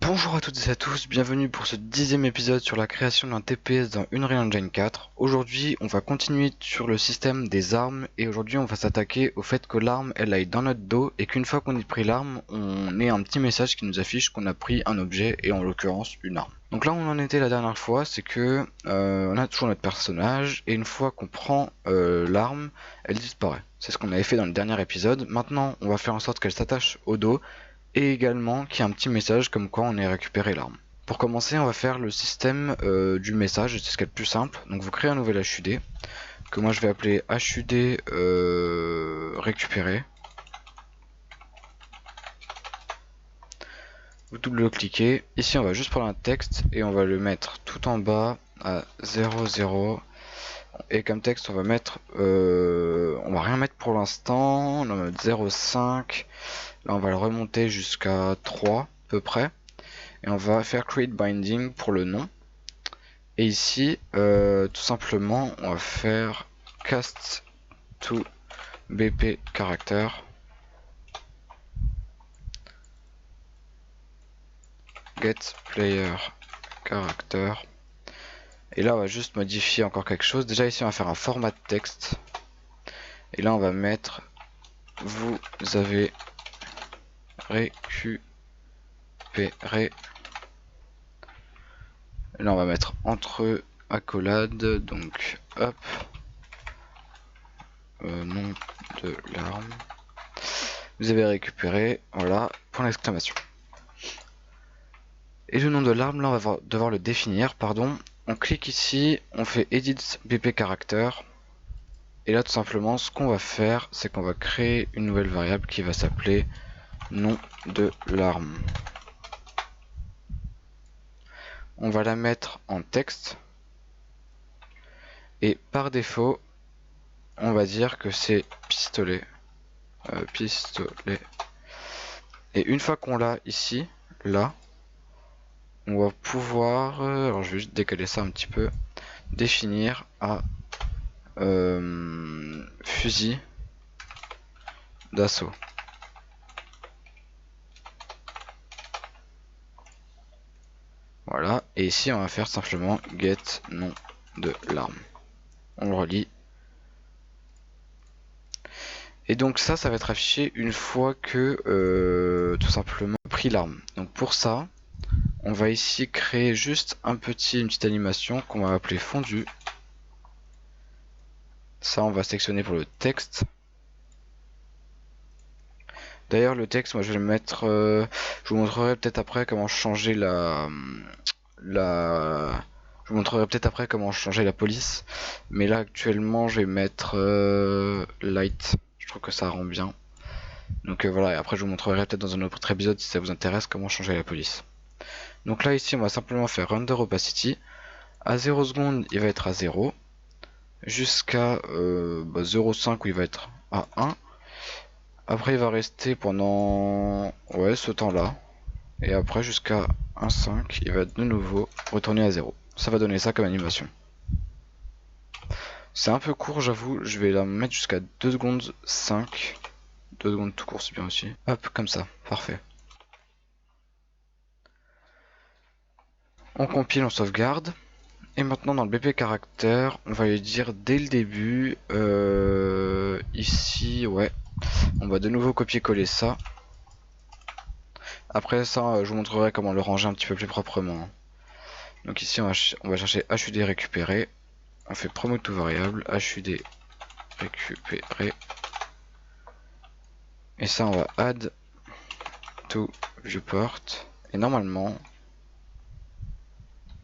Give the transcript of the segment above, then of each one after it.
Bonjour à toutes et à tous, bienvenue pour ce 10e épisode sur la création d'un TPS dans Unreal Engine 4. Aujourd'hui, on va continuer sur le système des armes et aujourd'hui on va s'attaquer au fait que l'arme elle aille dans notre dos et qu'une fois qu'on ait pris l'arme, on ait un petit message qui nous affiche qu'on a pris un objet et en l'occurrence une arme. Donc là où on en était la dernière fois, c'est que on a toujours notre personnage et une fois qu'on prend l'arme, elle disparaît. C'est ce qu'on avait fait dans le dernier épisode. Maintenant, on va faire en sorte qu'elle s'attache au dos et également qu'il y ait un petit message comme quoi on ait récupéré l'arme. Pour commencer, on va faire le système du message, c'est ce qui est le plus simple. Donc vous créez un nouvel HUD, que moi je vais appeler HUD récupérer. Vous double-cliquez. Ici on va juste prendre un texte et on va le mettre tout en bas à 0,0. Et comme texte on va mettre, on va rien mettre pour l'instant, on va mettre 0,5. Là on va le remonter jusqu'à 3 à peu près. Et on va faire create binding pour le nom. Et ici, tout simplement, on va faire cast to bp character. Get player character. Et là, on va juste modifier encore quelque chose. Déjà ici, on va faire un format de texte. Et là, on va mettre vous avez récupéré. Et là, on va mettre entre accolades. Donc, hop. Nom de l'arme. Vous avez récupéré. Voilà. Point d'exclamation. Et le nom de l'arme, là, on va devoir le définir, pardon. On clique ici, on fait Edit BP Character. Et là, tout simplement, ce qu'on va faire, c'est qu'on va créer une nouvelle variable qui va s'appeler nom de l'arme. On va la mettre en texte. Et par défaut, on va dire que c'est pistolet. Pistolet. Et une fois qu'on l'a ici, là, on va pouvoir, alors je vais juste décaler ça un petit peu, définir à fusil d'assaut. Voilà, et ici on va faire simplement get nom de l'arme. On le relie. Et donc ça va être affiché une fois que tout simplement pris l'arme. Donc pour ça, on va ici créer juste une petite animation qu'on va appeler fondu. Ça on va sélectionner pour le texte. D'ailleurs le texte, moi je vais le mettre, je vous montrerai peut-être après comment changer je vous montrerai peut-être après comment changer la police. Mais là actuellement je vais mettre light. Je trouve que ça rend bien. Donc voilà, et après je vous montrerai peut-être dans un autre épisode si ça vous intéresse comment changer la police. Donc là ici on va simplement faire render opacity. À 0 secondes il va être à 0. Jusqu'à 0,5 où il va être à 1. Après il va rester pendant ce temps là. Et après jusqu'à 1,5 il va de nouveau retourner à 0. Ça va donner ça comme animation. C'est un peu court j'avoue, je vais la mettre jusqu'à 2 secondes 5. 2 secondes tout court c'est bien aussi. Hop, comme ça, parfait. On compile, on sauvegarde. Et maintenant dans le BP caractère, on va lui dire dès le début, ici, ouais, on va de nouveau copier-coller ça. Après ça, je vous montrerai comment le ranger un petit peu plus proprement. Donc ici, on va chercher HUD récupérer. On fait promote to variable, HUD récupérer. Et ça, on va add to viewport. Et normalement,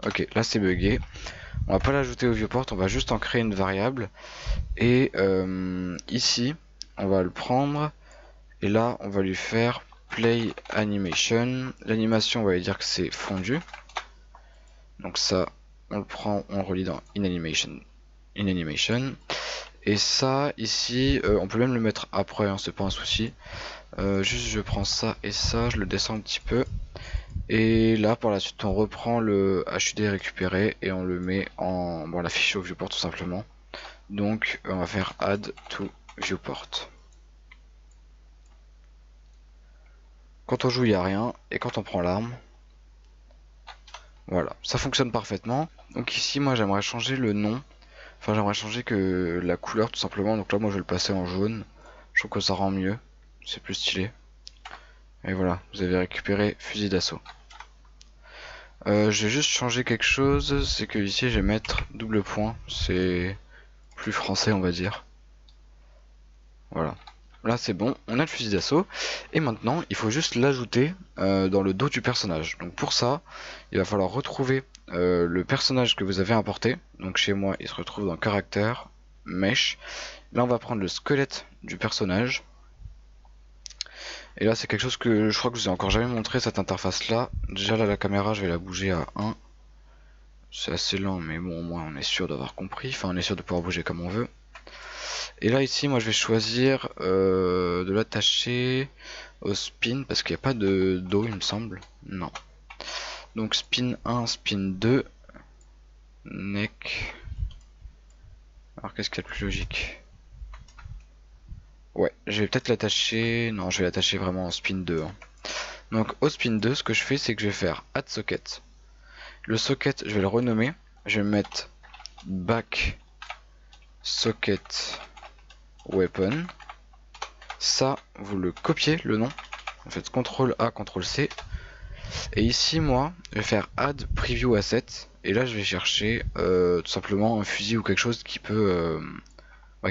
ok, là c'est bugué. On va pas l'ajouter au viewport, on va juste en créer une variable. Et ici, on va le prendre. Et là, on va lui faire play animation. L'animation, on va lui dire que c'est fondu. Donc ça, on le prend, on le relie dans in animation. Et ça, ici, on peut même le mettre après, hein, c'est pas un souci. Juste, je prends ça et ça, je le descends un petit peu. Et là, par la suite, on reprend le HUD récupéré et on le met en... Bon, l'affiche au viewport tout simplement. Donc, on va faire add to viewport. Quand on joue, il n'y a rien. Et quand on prend l'arme, Voilà, ça fonctionne parfaitement. Donc ici moi j'aimerais changer le nom. Enfin j'aimerais changer que la couleur tout simplement. Donc là moi je vais le passer en jaune. Je trouve que ça rend mieux. C'est plus stylé. Et voilà, vous avez récupéré fusil d'assaut. Je vais juste changer quelque chose. C'est que ici je vais mettre double point. C'est plus français on va dire. Voilà. Là c'est bon, on a le fusil d'assaut. Et maintenant il faut juste l'ajouter dans le dos du personnage. Donc pour ça, il va falloir retrouver le personnage que vous avez importé. Donc chez moi il se retrouve dans caractère, mesh. Là on va prendre le squelette du personnage. Et là c'est quelque chose que je crois que je vous ai encore jamais montré, cette interface là. Déjà là la caméra je vais la bouger à 1. C'est assez lent mais bon au moins on est sûr d'avoir compris. Enfin on est sûr de pouvoir bouger comme on veut. Et là ici moi je vais choisir de l'attacher au spin parce qu'il n'y a pas de dos il me semble. Non. Donc spin 1, spin 2, neck. Alors qu'est-ce qu'il y a de plus logique? Ouais, je vais peut-être l'attacher. Non, je vais l'attacher vraiment en spin 2. Hein. Donc au spin 2, ce que je fais, c'est que je vais faire add socket. Le socket, je vais le renommer. Je vais mettre back socket weapon. Ça, vous le copiez le nom. Vous faites CTRL A, CTRL C. Et ici, moi, je vais faire add preview asset. Et là, je vais chercher tout simplement un fusil ou quelque chose qui peut,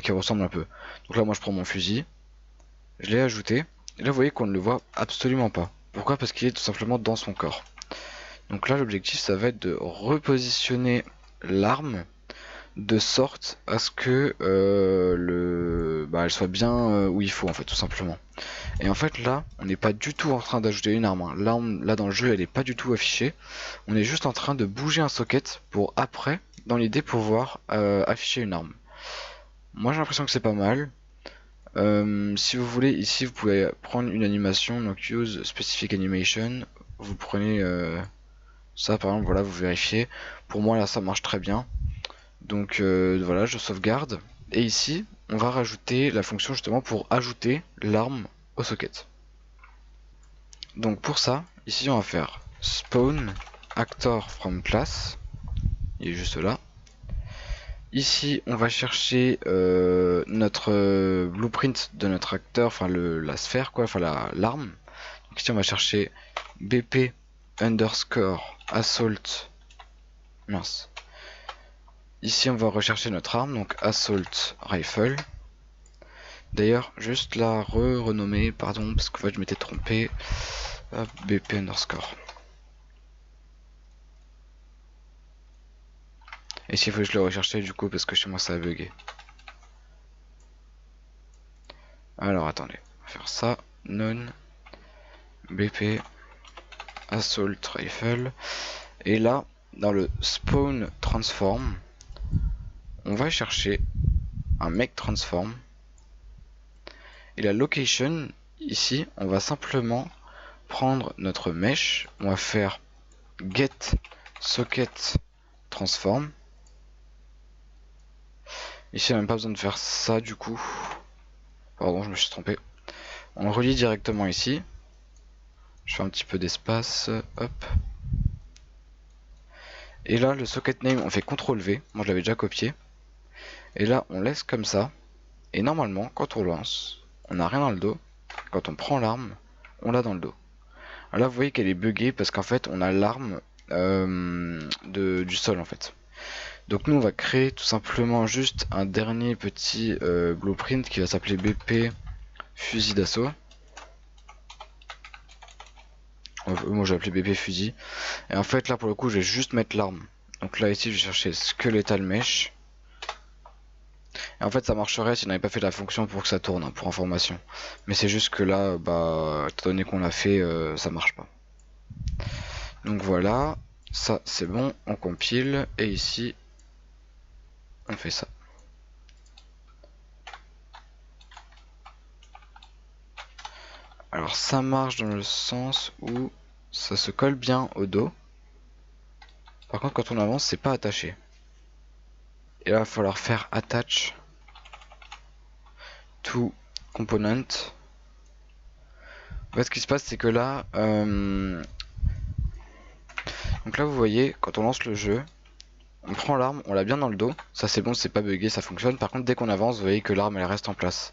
qui ressemble un peu. Donc là, moi, je prends mon fusil. Je l'ai ajouté. Et là, vous voyez qu'on ne le voit absolument pas. Pourquoi? Parce qu'il est tout simplement dans son corps. Donc là, l'objectif, ça va être de repositionner l'arme de sorte à ce que elle soit bien où il faut, en fait, tout simplement. Et en fait, là, on n'est pas du tout en train d'ajouter une arme. Hein. L'arme, là, dans le jeu, elle n'est pas du tout affichée. On est juste en train de bouger un socket pour après, dans l'idée, pouvoir afficher une arme. Moi, j'ai l'impression que c'est pas mal. Si vous voulez, ici vous pouvez prendre une animation, donc use specific animation, vous prenez ça par exemple, voilà, vous vérifiez. Pour moi là ça marche très bien. Donc voilà, je sauvegarde. Et ici, on va rajouter la fonction justement pour ajouter l'arme au socket. Donc pour ça, ici on va faire spawn actor from class, il est juste là. Ici, on va chercher notre blueprint de notre acteur, enfin la sphère, quoi, enfin l'arme. Donc ici, on va chercher BP underscore assault. Mince. Ici, on va rechercher notre arme, donc assault rifle. D'ailleurs, juste la renommer, pardon, parce qu'en fait, je m'étais trompé. Hop, BP underscore. Et s'il faut que je le recherche du coup, parce que chez moi, ça a bugué. Alors, attendez, on va faire ça. Non. BP assault rifle. Et là, dans le spawn transform, on va chercher un make transform. Et la location, ici, on va simplement prendre notre mesh. On va faire get socket transform. Ici, on n'a même pas besoin de faire ça du coup. Pardon, je me suis trompé. On le relie directement ici. Je fais un petit peu d'espace. Hop. Et là, le socket name, on fait CTRL V. Moi, je l'avais déjà copié. Et là, on laisse comme ça. Et normalement, quand on lance, on n'a rien dans le dos. Quand on prend l'arme, on l'a dans le dos. Alors là, vous voyez qu'elle est buggée parce qu'en fait, on a l'arme du sol en fait. Donc nous, on va créer tout simplement juste un dernier petit blueprint qui va s'appeler BP fusil d'assaut. Moi, j'ai appelé BP fusil. Et en fait, là, pour le coup, je vais juste mettre l'arme. Donc là, ici, je vais chercher skeletal mesh. Et en fait, ça marcherait si on n'avait pas fait la fonction pour que ça tourne, hein, pour information. Mais c'est juste que là, étant donné qu'on l'a fait, ça marche pas. Donc voilà, ça c'est bon, on compile. Et ici, on fait ça. Alors ça marche dans le sens où ça se colle bien au dos. Par contre, quand on avance, c'est pas attaché. Et là, il va falloir faire attach to component. En fait, ce qui se passe, c'est que là, Donc là vous voyez, quand on lance le jeu, on prend l'arme, on l'a bien dans le dos, ça c'est bon, c'est pas bugué, ça fonctionne. Par contre dès qu'on avance, vous voyez que l'arme elle reste en place.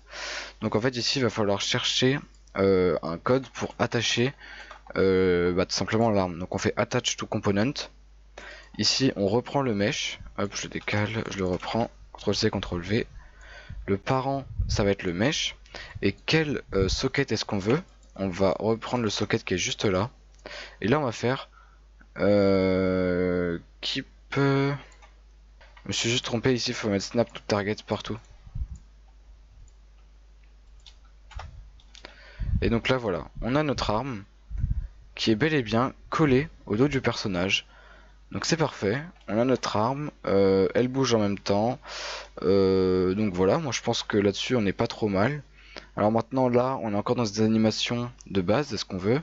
Donc en fait ici il va falloir chercher un code pour attacher tout simplement l'arme. Donc on fait attach to component. Ici on reprend le mesh, hop je le décale, je le reprends, CTRL-C, CTRL-V. Le parent ça va être le mesh. Et quel socket est-ce qu'on veut? On va reprendre le socket qui est juste là. Et là on va faire keep. Je me suis juste trompé ici, il faut mettre snap to target partout. Et donc là voilà, on a notre arme qui est bel et bien collée au dos du personnage. Donc c'est parfait, on a notre arme, elle bouge en même temps. Donc voilà, moi je pense que là-dessus on n'est pas trop mal. Alors maintenant là, on est encore dans des animations de base, c'est ce qu'on veut.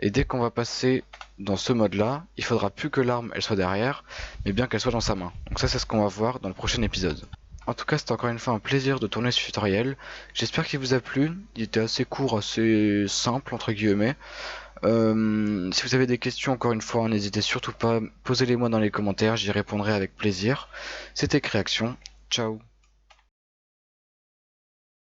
Et dès qu'on va passer dans ce mode là, il faudra plus que l'arme elle soit derrière, mais bien qu'elle soit dans sa main. Donc ça c'est ce qu'on va voir dans le prochain épisode. En tout cas c'était encore une fois un plaisir de tourner ce tutoriel. J'espère qu'il vous a plu, il était assez court, assez simple entre guillemets. Si vous avez des questions encore une fois, n'hésitez surtout pas, posez-les moi dans les commentaires, j'y répondrai avec plaisir. C'était Créaction, ciao.